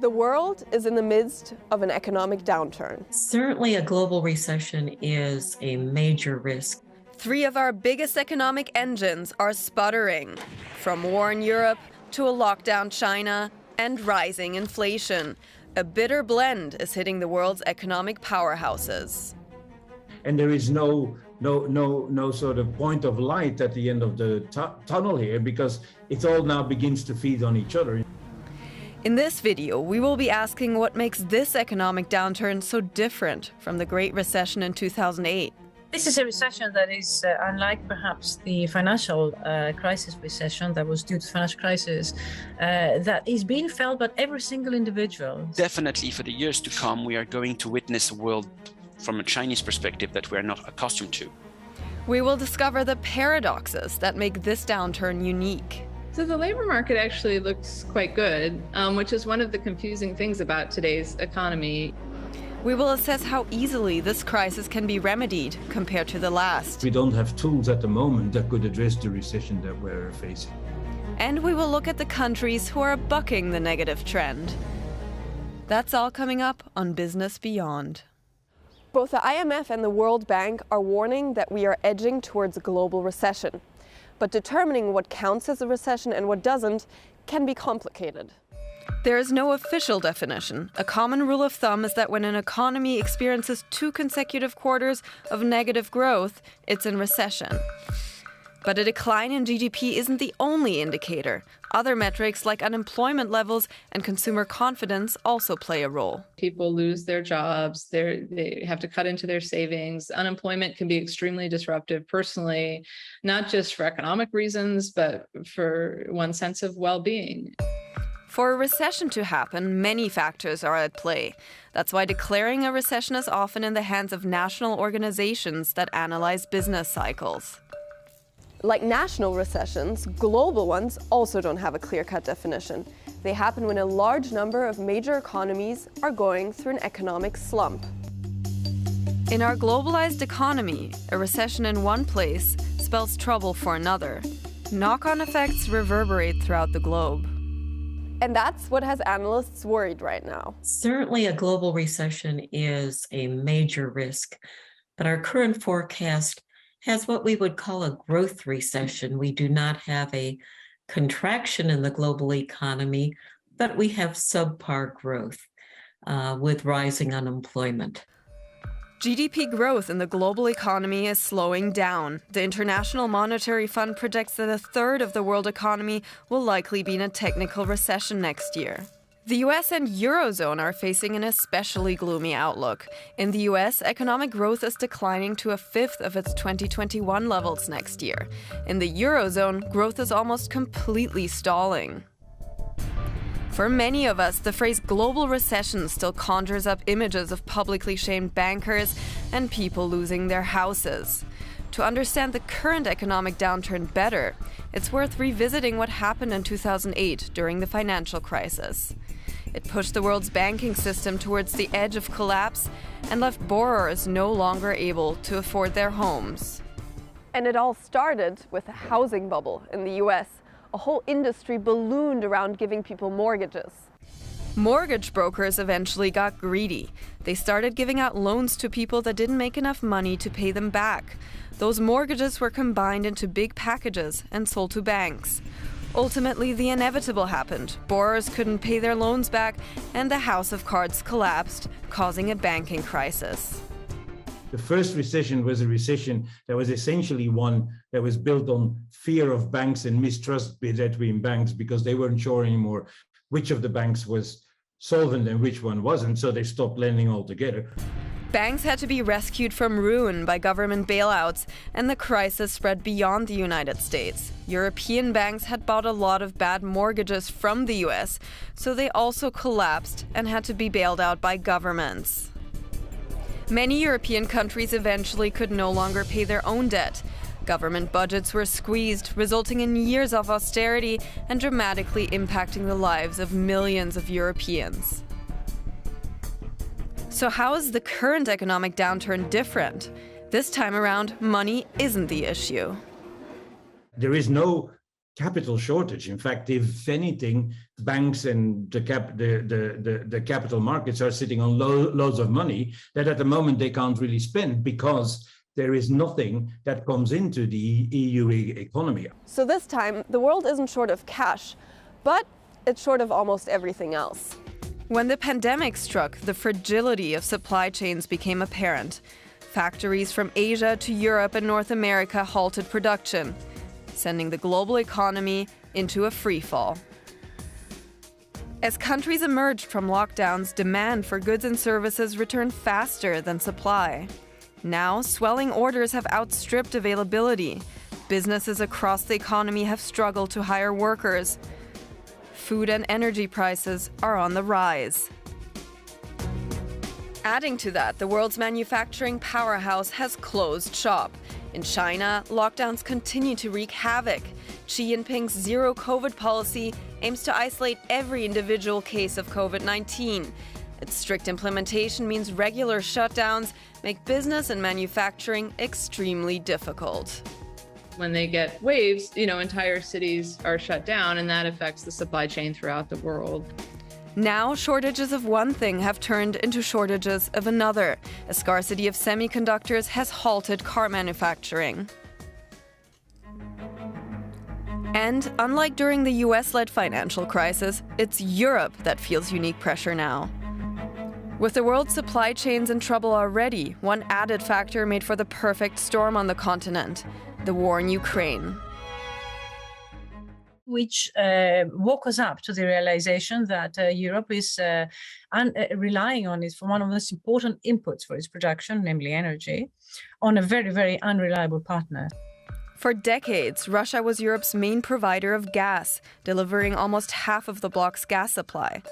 The world is in the midst of an economic downturn. Certainly, a global recession is a major risk. Three of our biggest economic engines are sputtering, from war in Europe to a lockdown China and rising inflation. A bitter blend is hitting the world's economic powerhouses. And there is no sort of point of light at the end of the tunnel here, because it all now begins to feed on each other. In this video, we will be asking what makes this economic downturn so different from the Great Recession in 2008. This is a recession that is unlike perhaps the financial crisis recession that was due to the financial crisis, that is being felt by every single individual. Definitely for the years to come, we are going to witness a world from a Chinese perspective that we are not accustomed to. We will discover the paradoxes that make this downturn unique. So the labor market actually looks quite good, which is one of the confusing things about today's economy. We will assess how easily this crisis can be remedied compared to the last. We don't have tools at the moment that could address the recession that we're facing. And we will look at the countries who are bucking the negative trend. That's all coming up on Business Beyond. Both the IMF and the World Bank are warning that we are edging towards a global recession. But determining what counts as a recession and what doesn't can be complicated. There is no official definition. A common rule of thumb is that when an economy experiences 2 consecutive quarters of negative growth, it's in recession. But a decline in GDP isn't the only indicator. Other metrics like unemployment levels and consumer confidence also play a role. People lose their jobs, they have to cut into their savings. Unemployment can be extremely disruptive personally, not just for economic reasons, but for one's sense of well-being. For a recession to happen, many factors are at play. That's why declaring a recession is often in the hands of national organizations that analyze business cycles. Like national recessions, global ones also don't have a clear-cut definition. They happen when a large number of major economies are going through an economic slump. In our globalized economy, a recession in one place spells trouble for another. Knock-on effects reverberate throughout the globe. And that's what has analysts worried right now. Certainly, a global recession is a major risk, but our current forecast has what we would call a growth recession. We do not have a contraction in the global economy, but we have subpar growth with rising unemployment. GDP growth in the global economy is slowing down. The International Monetary Fund projects that a third of the world economy will likely be in a technical recession next year. The US and Eurozone are facing an especially gloomy outlook. In the US, economic growth is declining to a fifth of its 2021 levels next year. In the Eurozone, growth is almost completely stalling. For many of us, the phrase global recession still conjures up images of publicly shamed bankers and people losing their houses. To understand the current economic downturn better, it's worth revisiting what happened in 2008 during the financial crisis. It pushed the world's banking system towards the edge of collapse and left borrowers no longer able to afford their homes. And it all started with a housing bubble in the US. A whole industry ballooned around giving people mortgages. Mortgage brokers eventually got greedy. They started giving out loans to people that didn't make enough money to pay them back. Those mortgages were combined into big packages and sold to banks. Ultimately, the inevitable happened. Borrowers couldn't pay their loans back, and the house of cards collapsed, causing a banking crisis. The first recession was a recession that was essentially one that was built on fear of banks and mistrust between banks, because they weren't sure anymore which of the banks was solvent and which one wasn't, so they stopped lending altogether. Banks had to be rescued from ruin by government bailouts, and the crisis spread beyond the United States. European banks had bought a lot of bad mortgages from the US, so they also collapsed and had to be bailed out by governments. Many European countries eventually could no longer pay their own debt. Government budgets were squeezed, resulting in years of austerity and dramatically impacting the lives of millions of Europeans. So how is the current economic downturn different? This time around, money isn't the issue. There is no capital shortage. In fact, if anything, banks and the capital markets are sitting on loads of money that at the moment they can't really spend because there is nothing that comes into the EU economy. So this time, the world isn't short of cash, but it's short of almost everything else. When the pandemic struck, the fragility of supply chains became apparent. Factories from Asia to Europe and North America halted production, sending the global economy into a freefall. As countries emerged from lockdowns, demand for goods and services returned faster than supply. Now, swelling orders have outstripped availability. Businesses across the economy have struggled to hire workers. Food and energy prices are on the rise. Adding to that, the world's manufacturing powerhouse has closed shop. In China, lockdowns continue to wreak havoc. Xi Jinping's zero COVID policy aims to isolate every individual case of COVID-19. Its strict implementation means regular shutdowns make business and manufacturing extremely difficult. When they get waves, entire cities are shut down, and that affects the supply chain throughout the world. Now, shortages of one thing have turned into shortages of another. A scarcity of semiconductors has halted car manufacturing. And unlike during the US-led financial crisis, it's Europe that feels unique pressure now. With the world's supply chains in trouble already, one added factor made for the perfect storm on the continent: the war in Ukraine. Which woke us up to the realization that Europe is relying on it for one of the most important inputs for its production, namely energy, on a very, very unreliable partner. For decades, Russia was Europe's main provider of gas, delivering almost half of the bloc's gas supply.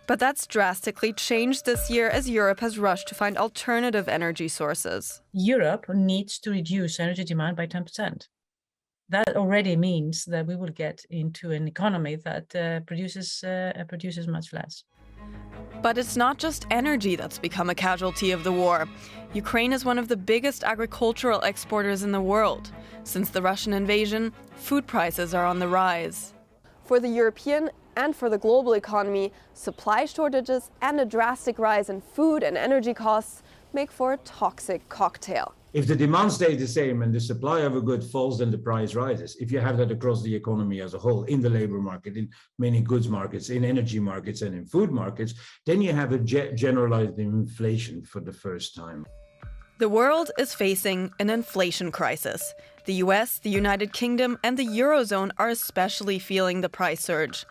But that's drastically changed this year as Europe has rushed to find alternative energy sources. Europe needs to reduce energy demand by 10%. That already means that we will get into an economy that produces much less. But it's not just energy that's become a casualty of the war. Ukraine is one of the biggest agricultural exporters in the world. Since the Russian invasion, food prices are on the rise. For the European and for the global economy, supply shortages and a drastic rise in food and energy costs make for a toxic cocktail. If the demand stays the same and the supply of a good falls, then the price rises. If you have that across the economy as a whole, in the labor market, in many goods markets, in energy markets and in food markets, then you have a generalized inflation for the first time. The world is facing an inflation crisis. The US, the United Kingdom, and the Eurozone are especially feeling the price surge.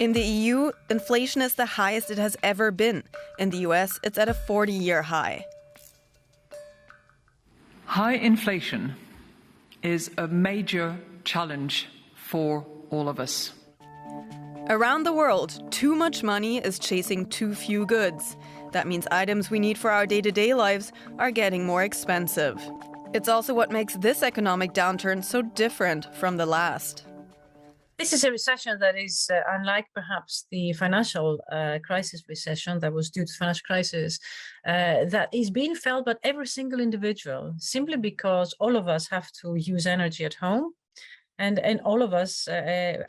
In the EU, inflation is the highest it has ever been. In the US, it's at a 40-year high. High inflation is a major challenge for all of us. Around the world, too much money is chasing too few goods. That means items we need for our day-to-day lives are getting more expensive. It's also what makes this economic downturn so different from the last. This is a recession that is unlike perhaps the financial crisis recession that was due to the financial crisis, that is being felt by every single individual, simply because all of us have to use energy at home. And all of us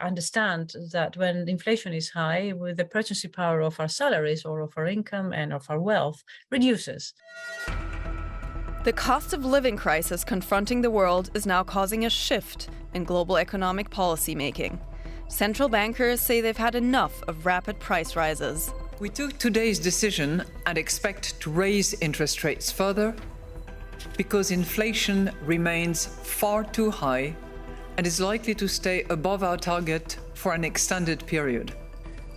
understand that when inflation is high, with the purchasing power of our salaries or of our income and of our wealth reduces. The cost of living crisis confronting the world is now causing a shift in global economic policy making. Central bankers say they've had enough of rapid price rises. We took today's decision and expect to raise interest rates further because inflation remains far too high and is likely to stay above our target for an extended period.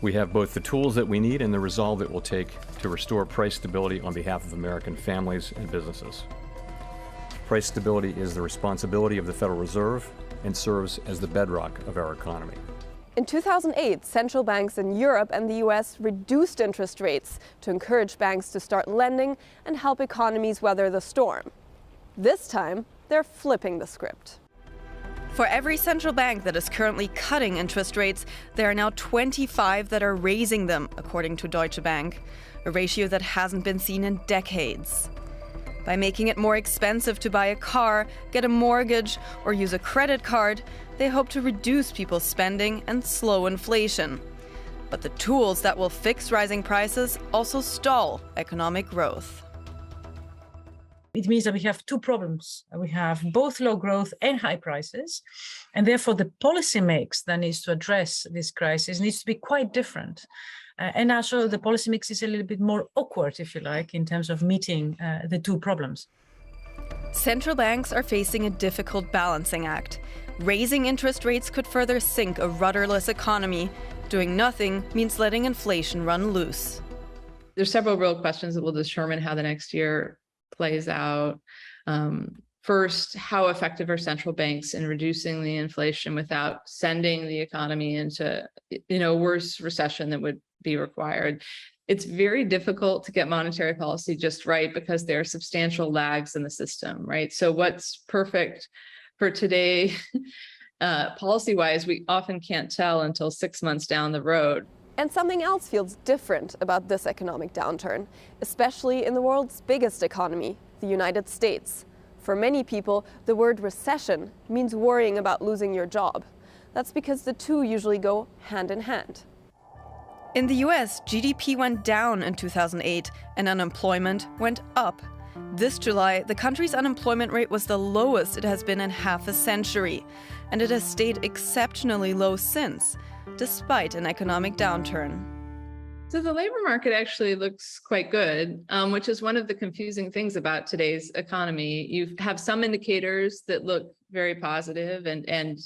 We have both the tools that we need and the resolve it will take to restore price stability on behalf of American families and businesses. Price stability is the responsibility of the Federal Reserve and serves as the bedrock of our economy. In 2008, central banks in Europe and the US reduced interest rates to encourage banks to start lending and help economies weather the storm. This time, they're flipping the script. For every central bank that is currently cutting interest rates, there are now 25 that are raising them, according to Deutsche Bank, a ratio that hasn't been seen in decades. By making it more expensive to buy a car, get a mortgage, or use a credit card, they hope to reduce people's spending and slow inflation. But the tools that will fix rising prices also stall economic growth. It means that we have two problems. We have both low growth and high prices. And therefore, the policy mix that needs to address this crisis needs to be quite different. And also, the policy mix is a little bit more awkward, if you like, in terms of meeting the two problems. Central banks are facing a difficult balancing act. Raising interest rates could further sink a rudderless economy. Doing nothing means letting inflation run loose. There's several real questions that will determine how the next year plays out. First, how effective are central banks in reducing the inflation without sending the economy into, a worse recession that would be required? It's very difficult to get monetary policy just right because there are substantial lags in the system, right? So what's perfect for today, policy-wise, we often can't tell until 6 months down the road. And something else feels different about this economic downturn, especially in the world's biggest economy, the United States. For many people, the word recession means worrying about losing your job. That's because the two usually go hand in hand. In the US, GDP went down in 2008 and unemployment went up. This July, the country's unemployment rate was the lowest it has been in half a century, and it has stayed exceptionally low since, despite an economic downturn. So the labor market actually looks quite good, which is one of the confusing things about today's economy. You have some indicators that look very positive and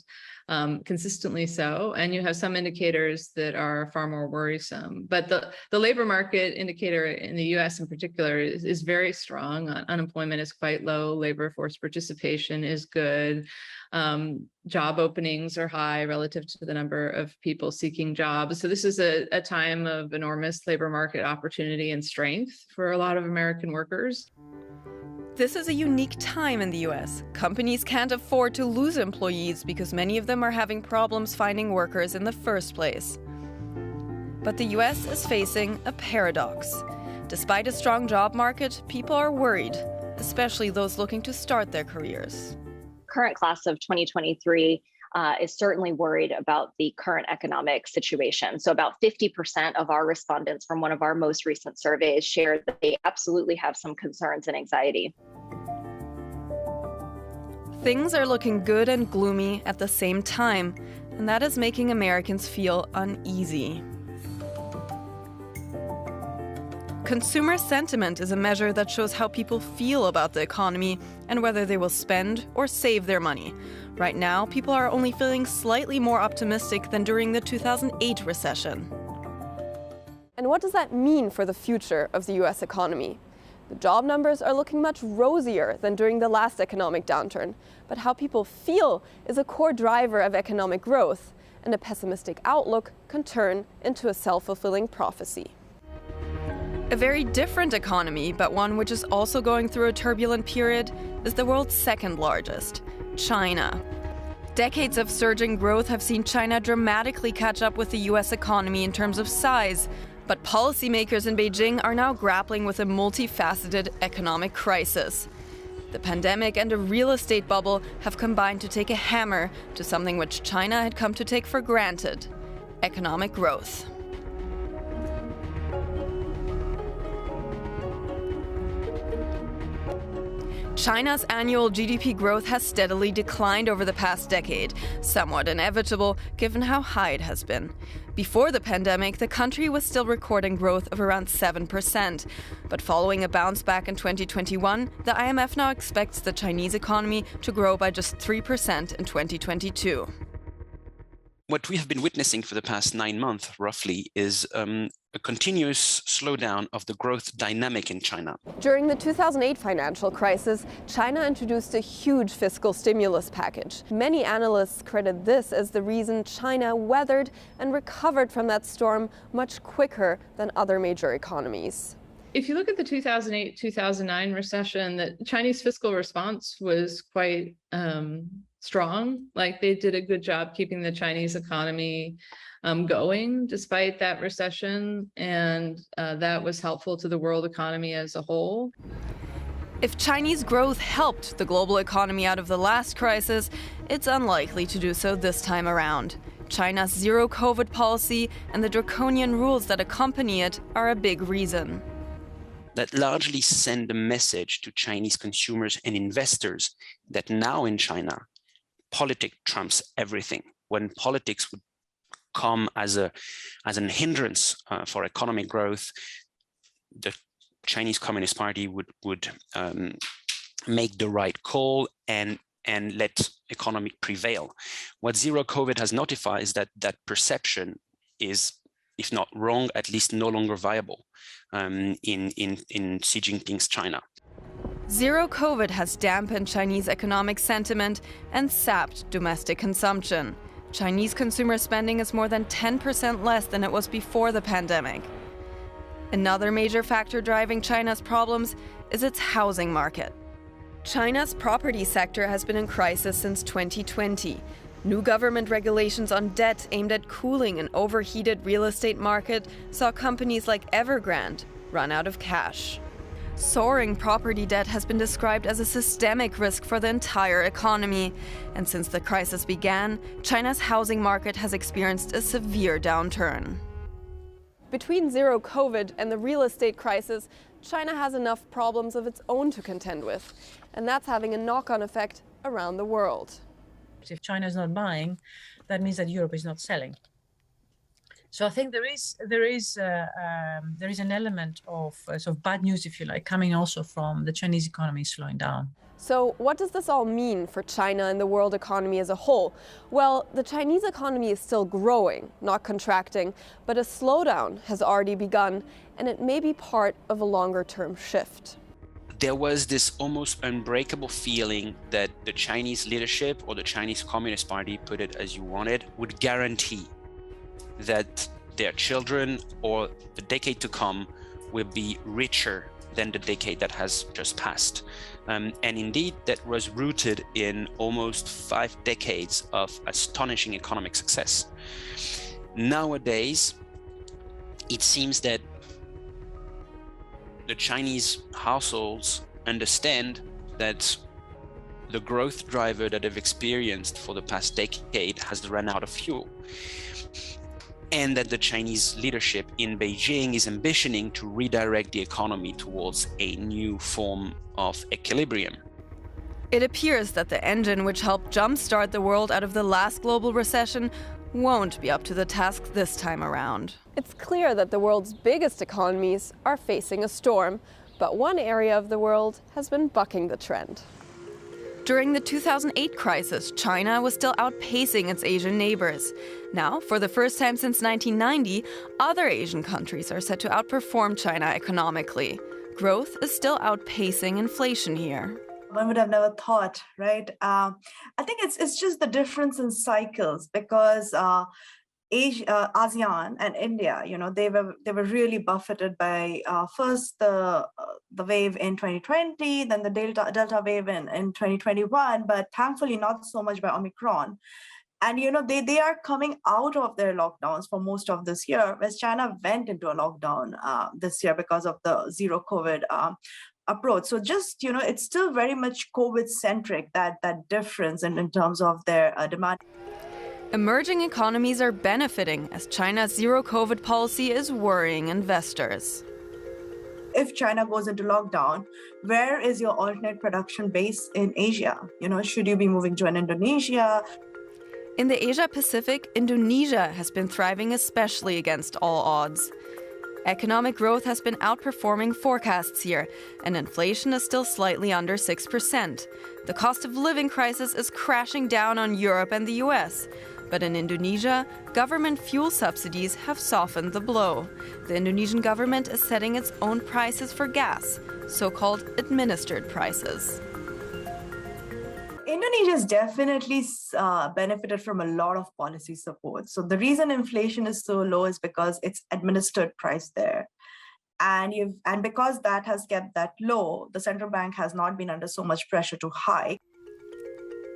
consistently so, and you have some indicators that are far more worrisome. But the labor market indicator in the US in particular is very strong. Unemployment is quite low. Labor force participation is good. Job openings are high relative to the number of people seeking jobs. So this is a time of enormous labor market opportunity and strength for a lot of American workers. This is a unique time in the US. Companies can't afford to lose employees because many of them are having problems finding workers in the first place. But the US is facing a paradox. Despite a strong job market, people are worried, especially those looking to start their careers. Current class of 2023 is certainly worried about the current economic situation. So about 50% of our respondents from one of our most recent surveys shared that they absolutely have some concerns and anxiety. Things are looking good and gloomy at the same time, and that is making Americans feel uneasy. Consumer sentiment is a measure that shows how people feel about the economy and whether they will spend or save their money. Right now, people are only feeling slightly more optimistic than during the 2008 recession. And what does that mean for the future of the US economy? The job numbers are looking much rosier than during the last economic downturn, but how people feel is a core driver of economic growth, and a pessimistic outlook can turn into a self-fulfilling prophecy. A very different economy, but one which is also going through a turbulent period, is the world's second largest, China. Decades of surging growth have seen China dramatically catch up with the US economy in terms of size, but policymakers in Beijing are now grappling with a multifaceted economic crisis. The pandemic and a real estate bubble have combined to take a hammer to something which China had come to take for granted: economic growth. China's annual GDP growth has steadily declined over the past decade, somewhat inevitable given how high it has been. Before the pandemic, the country was still recording growth of around 7%. But following a bounce back in 2021, the IMF now expects the Chinese economy to grow by just 3% in 2022. What we have been witnessing for the past 9 months, roughly, is a continuous slowdown of the growth dynamic in China. During the 2008 financial crisis, China introduced a huge fiscal stimulus package. Many analysts credit this as the reason China weathered and recovered from that storm much quicker than other major economies. If you look at the 2008-2009 recession, the Chinese fiscal response was quite strong. Like, they did a good job keeping the Chinese economy going despite that recession, and that was helpful to the world economy as a whole. If Chinese growth helped the global economy out of the last crisis, it's unlikely to do so this time around. China's zero-COVID policy and the draconian rules that accompany it are a big reason. That largely send a message to Chinese consumers and investors that now in China, politics trumps everything. When politics would come as an hindrance for economic growth, the Chinese Communist Party would make the right call and let economy prevail. What zero COVID has notified is that that perception is, if not wrong, at least no longer viable in Xi Jinping's China. Zero COVID has dampened Chinese economic sentiment and sapped domestic consumption. Chinese consumer spending is more than 10% less than it was before the pandemic. Another major factor driving China's problems is its housing market. China's property sector has been in crisis since 2020. New government regulations on debt aimed at cooling an overheated real estate market saw companies like Evergrande run out of cash. Soaring property debt has been described as a systemic risk for the entire economy. And since the crisis began, China's housing market has experienced a severe downturn. Between zero COVID and the real estate crisis, China has enough problems of its own to contend with, and that's having a knock-on effect around the world. If China is not buying, that means that Europe is not selling. So I think there is an element of sort of bad news, if you like, coming also from the Chinese economy slowing down. So what does this all mean for China and the world economy as a whole? Well, the Chinese economy is still growing, not contracting, but a slowdown has already begun, and it may be part of a longer-term shift. There was this almost unbreakable feeling that the Chinese leadership, or the Chinese Communist Party, put it as you wanted, would guarantee that their children or the decade to come will be richer than the decade that has just passed. And indeed, that was rooted in almost 5 decades of astonishing economic success. Nowadays, it seems that the Chinese households understand that the growth driver that they've experienced for the past decade has run out of fuel, and that the Chinese leadership in Beijing is ambitioning to redirect the economy towards a new form of equilibrium. It appears that the engine which helped jumpstart the world out of the last global recession won't be up to the task this time around. It's clear that the world's biggest economies are facing a storm, but one area of the world has been bucking the trend. During the 2008 crisis, China was still outpacing its Asian neighbors. Now, for the first time since 1990, other Asian countries are set to outperform China economically. Growth is still outpacing inflation here. One would have never thought, right? I think it's just the difference in cycles, because Asia, ASEAN and India, they were really buffeted by first the wave in 2020, then the Delta wave in 2021, but thankfully not so much by Omicron. And they are coming out of their lockdowns for most of this year, whereas China went into a lockdown this year because of the zero COVID approach. So just, it's still very much COVID-centric, that difference in terms of their demand. Emerging economies are benefiting as China's zero-COVID policy is worrying investors. If China goes into lockdown, where is your alternate production base in Asia? Should you be moving to an Indonesia? In the Asia-Pacific, Indonesia has been thriving especially against all odds. Economic growth has been outperforming forecasts here, and inflation is still slightly under 6%. The cost of living crisis is crashing down on Europe and the US. But in Indonesia, government fuel subsidies have softened the blow. The Indonesian government is setting its own prices for gas, so-called administered prices. Indonesia has definitely benefited from a lot of policy support. So the reason inflation is so low is because it's administered price there. And because that has kept that low, the central bank has not been under so much pressure to hike.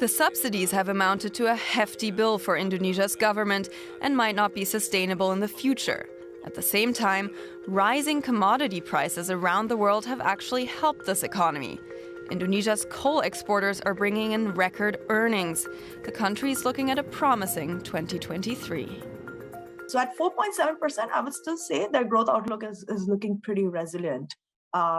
The subsidies have amounted to a hefty bill for Indonesia's government and might not be sustainable in the future. At the same time, rising commodity prices around the world have actually helped this economy. Indonesia's coal exporters are bringing in record earnings. The country is looking at a promising 2023. So at 4.7%, I would still say their growth outlook is looking pretty resilient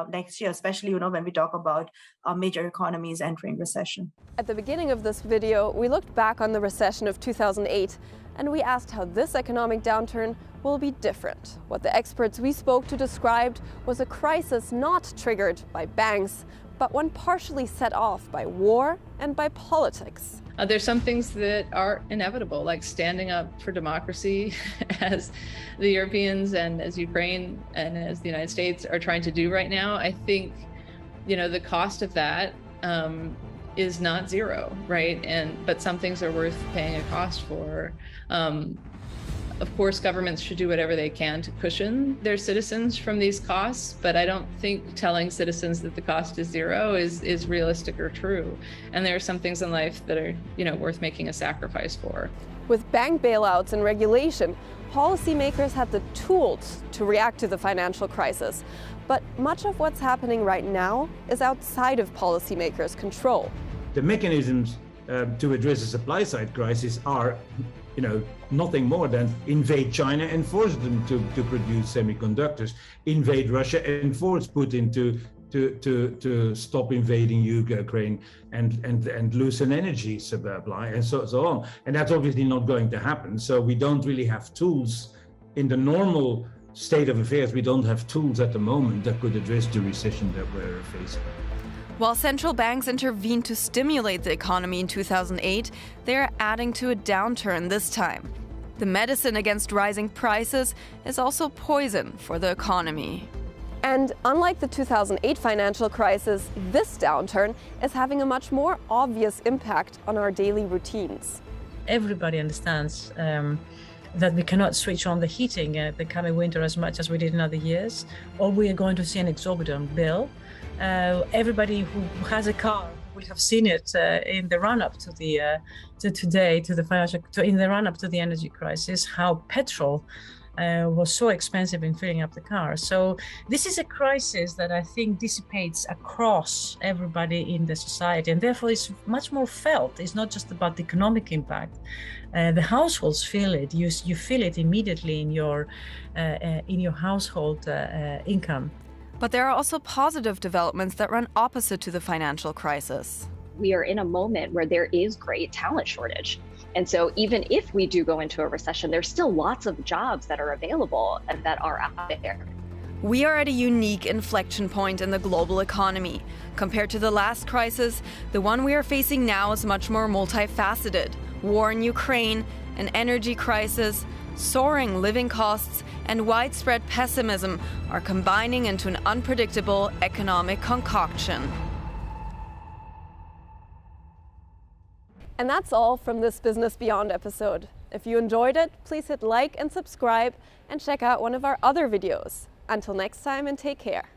next year, especially when we talk about major economies entering recession. At the beginning of this video, we looked back on the recession of 2008 and we asked how this economic downturn will be different. What the experts we spoke to described was a crisis not triggered by banks, but one partially set off by war and by politics. There's some things that are inevitable, like standing up for democracy as the Europeans and as Ukraine and as the United States are trying to do right now. I think, the cost of that is not zero, right? But some things are worth paying a cost for. Of course, governments should do whatever they can to cushion their citizens from these costs, but I don't think telling citizens that the cost is zero is realistic or true. And there are some things in life that are, worth making a sacrifice for. With bank bailouts and regulation, policymakers had the tools to react to the financial crisis. But much of what's happening right now is outside of policymakers' control. The mechanisms to address the supply side crisis are nothing more than invade China and force them to produce semiconductors, invade Russia and force Putin to stop invading Ukraine and loosen energy supply and so on. And that's obviously not going to happen. So we don't really have tools in the normal state of affairs. We don't have tools at the moment that could address the recession that we're facing. While central banks intervened to stimulate the economy in 2008, they are adding to a downturn this time. The medicine against rising prices is also poison for the economy. And unlike the 2008 financial crisis, this downturn is having a much more obvious impact on our daily routines. Everybody understands that we cannot switch on the heating the coming winter as much as we did in other years, or we are going to see an exorbitant bill. Everybody who has a car will have seen it in the run-up to the in the run-up to the energy crisis, how petrol was so expensive in filling up the car. So this is a crisis that I think dissipates across everybody in the society, and therefore it's much more felt. It's not just about the economic impact. The households feel it. You feel it immediately in your household income. But there are also positive developments that run opposite to the financial crisis. We are in a moment where there is great talent shortage. And so even if we do go into a recession, there's still lots of jobs that are available and that are out there. We are at a unique inflection point in the global economy. Compared to the last crisis, the one we are facing now is much more multifaceted. War in Ukraine, an energy crisis, soaring living costs, and widespread pessimism are combining into an unpredictable economic concoction. And that's all from this Business Beyond episode. If you enjoyed it, please hit like and subscribe and check out one of our other videos. Until next time, and take care.